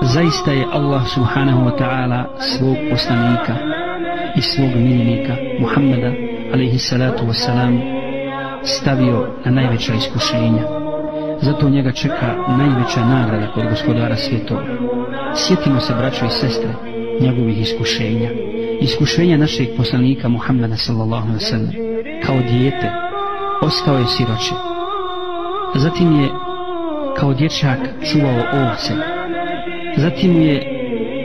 Zaista je Allah subhanahu wa ta'ala svog poslanika i svog miljenika Muhammeda alaihi salatu wassalam stavio na najveća iskušenja. Zato njega čeka najveća nagrada kod gospodara svjetova. Sjetimo se, braćo i sestre, njegovih iskušenja. Iskušenja našeg poslanika Muhammeda sallallahu alaihi wasallam. Kao dijete ostao je siroče. Zatim je kao dječak čuvao ovce. Zatim mu je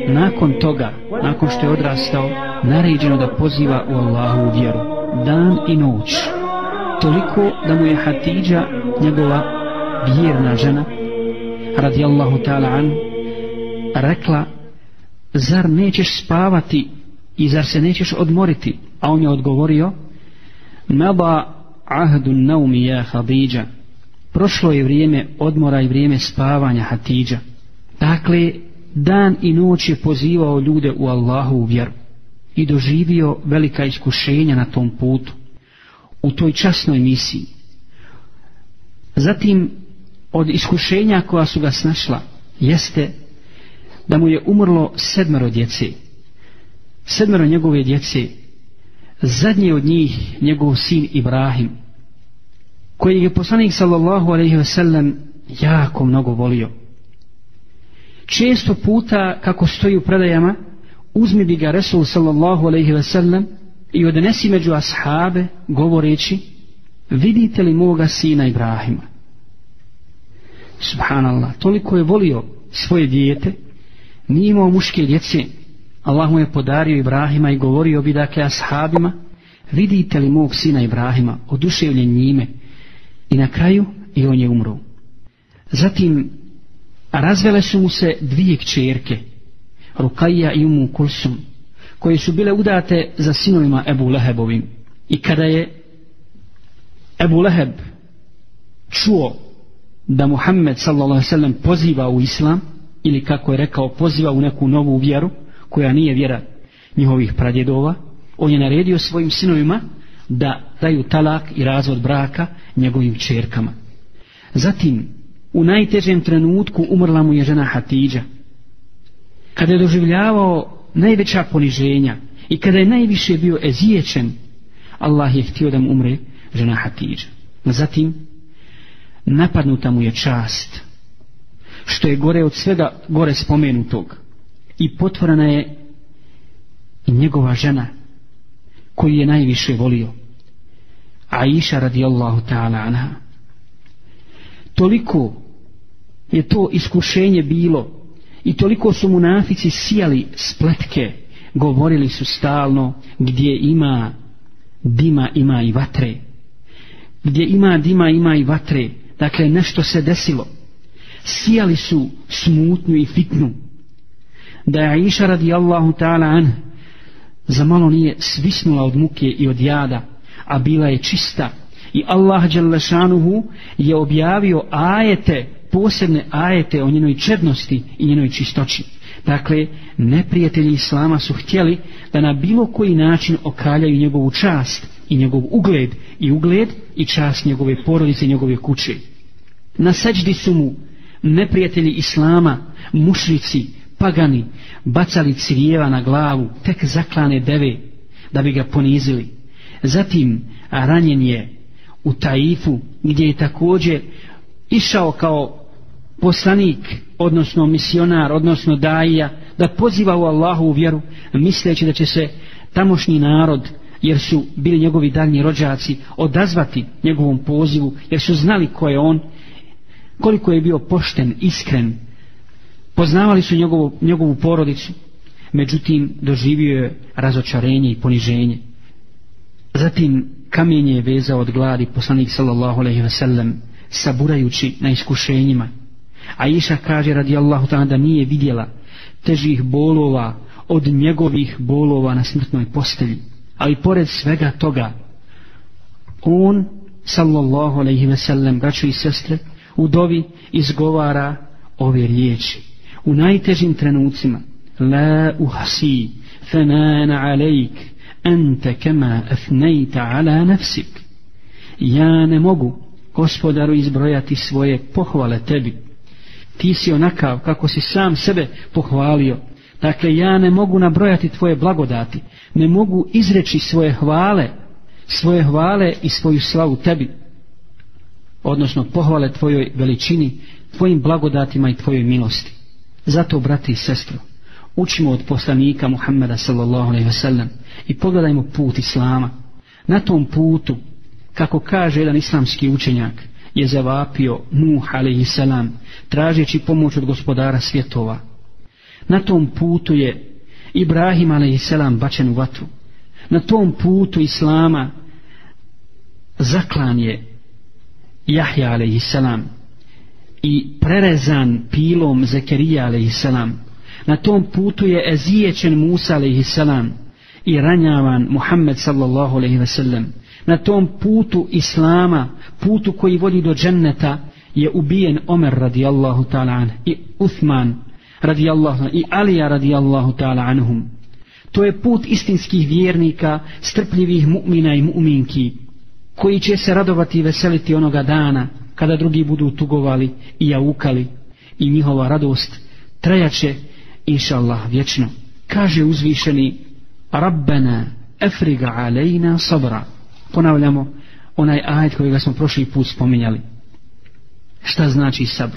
nakon toga, nakon što je odrastao, naređeno da poziva u Allahovu vjeru dan i noć. Toliko da mu je Hatidža, njegova vjerna žena, radijallahu ta'ala an, rekla: zar nećeš spavati i zar se nećeš odmoriti? A on je odgovorio: mada ahdu naumi ja Hatidža. Prošlo je vrijeme odmora i vrijeme spavanja, Hatidža. Dakle, dan i noć je pozivao ljude u Allahovu vjeru i doživio velika iskušenja na tom putu, u toj časnoj misiji. Zatim, od iskušenja koja su ga snašla, jeste da mu je umrlo 7 djece. 7 njegove djece, zadnji od njih njegov sin Ibrahim, koji je poslanik sallallahu alejhi ve sellem jako mnogo volio. Često puta, kako stoji u predajama, uzmi bi ga Resul sallallahu alejhi ve sellem i odnesi među ashabe, govoreći: vidite li moga sina Ibrahima? Subhanallah, toliko je volio svoje dijete, nije imao muške djece. Allah mu je podario Ibrahima i govorio bi dakle ashabima: vidite li mog sina Ibrahima, oduševljen njime. I na kraju i on je umro. Zatim razvele su mu se 2 kćerke, Rukajja i Ummu Kulsum, koje su bile udate za sinovima Ebu Lehebovim. I kada je Ebu Leheb čuo da Muhammed sallallahu alejhi ve sellem poziva u islam, ili kako je rekao, poziva u neku novu vjeru koja nije vjera njihovih pradjedova, on je naredio svojim sinovima da daju talak i razvod braka njegovim kćerkama. Zatim, u najtežem trenutku umrla mu je žena Hatidža. Kada je doživljavao najveća poniženja i kada je najviše bio ezijećen, Allah je htio da mu umre žena Hatidža. Zatim, napadnuta mu je čast, što je gore od svega gore spomenutog, i potvorena je i njegova žena koju je najviše volio, Aisha radijallahu ta'ala anha. Toliko je to iskušenje bilo i toliko su munafici sijali spletke, govorili su stalno: gdje ima dima ima i vatre, gdje ima dima ima i vatre. Dakle, nešto se desilo. Sijali su smutnju i fitnu, da je Aisha radijallahu ta'ala anha za malo nije svisnula od muke i od jada, a bila je čista. I Allah dželle šanuhu je objavio ajete, posebne ajete o njenoj čednosti i njenoj čistoći. Dakle, neprijatelji Islama su htjeli da na bilo koji način okaljaju njegovu čast i njegov ugled i čast njegove porodice i njegove kuće. Na seđdi su mu neprijatelji Islama, mušrici, pagani, bacali crijeva na glavu, tek zaklane deve, da bi ga ponizili. Zatim ranjen je u Taifu, gdje je također išao kao poslanik, odnosno misionar, odnosno daija, da poziva u Allahovu vjeru, misleći da će se tamošnji narod, jer su bili njegovi daljnji rođaci, odazvati njegovom pozivu, jer su znali ko je on, koliko je bio pošten, iskren, poznavali su njegovu porodicu. Međutim, doživio je razočarenje i poniženje. Zatim kamenje je vezao od gladi poslanik sallallahu alejhi ve sellem, saburajući na iskušenjima. Aisha kaže radijallahu ta'ala da nije vidjela težih bolova od njegovih bolova na smrtnoj postelji. Ali pored svega toga, on sallallahu alejhi ve sellem, braćo i sestre, u dovi izgovara ove riječi u najtežim trenucima: la uhsi thanana alejk ente kema afnejta ala nafsik. Ja ne mogu, gospodaru, izbrojati svoje pohvale tebi. Ti si onakav kako si sam sebe pohvalio. Dakle, ja ne mogu nabrojati tvoje blagodati, ne mogu izreći svoje hvale i svoju slavu tebi, odnosno pohvale tvojoj veličini, tvojim blagodatima i tvojoj milosti. Zato, brati i sestro, učimo od poslanika Muhammeda sallallahu alejhi ve sellem i pogledajmo put Islama. Na tom putu, kako kaže jedan islamski učenjak, je zavapio Nuh alejhi selam tražeći pomoć od gospodara svjetova. Na tom putu je Ibrahim alejhi selam bačen u vatru. Na tom putu Islama zaklan je Jahja alejhi selam i prerezan pilom Zekerija alejhi selam. Na tom putu je eziječen Musa alejhi selam i ranjavan Muhammed sallallahu alejhi ve sellem. Na tom putu Islama, putu koji vodi do dženneta, je ubijen Omer radijallahu ta'ala an i Uthman radijallahu i Alija radijallahu ta'ala anhum. To je put istinskih vjernika, strpljivih mu'mina i mu'minki, koji će se radovati i veseliti onoga dana kada drugi budu tugovali i jaukali, i njihova radost trajaće inša Allah vječno. Kaže uzvišeni: Rabbena afriga alejna sabra. Ponavljamo onaj ajet kojega smo prošli put spominjali. Šta znači sabr?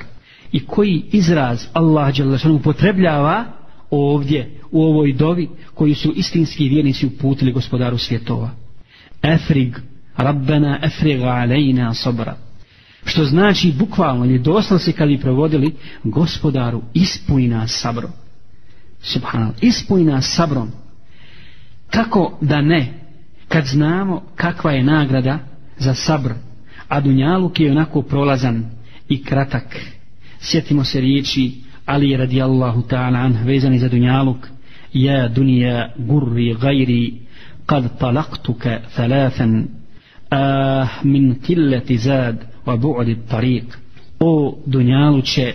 I koji izraz Allah dželle šanuhu upotrebljava ovdje u ovoj dovi koju su istinski vjernici uputili gospodaru svjetova? Afrig, Rabbena afriga alejna sabra. Što znači bukvalno ili doslovce kad bi prevodili: gospodaru, ispuni nas sabrom. Subhanallah, ispuni nas sabrom. Kako da ne, kad znamo kakva je nagrada za sabr, a dunjaluk je onako prolazan i kratak. Sjetimo se riječi Ali radijallahu ta'ala anh vezani za dunjaluk: ja dunija gurri gajri kad talaktuka thalathan min killeti zad wa bu'di tariq. O dunjaluće,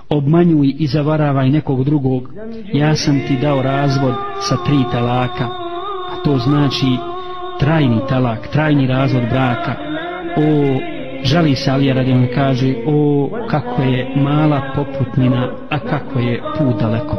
obmanjuj i zavaravaj nekog drugog, ja sam ti dao razvod sa 3 talaka, a to znači trajni talak, trajni razvod braka. O, žali se Alija radijallahu, kaže: o, kako je mala poputnina, a kako je put daleko.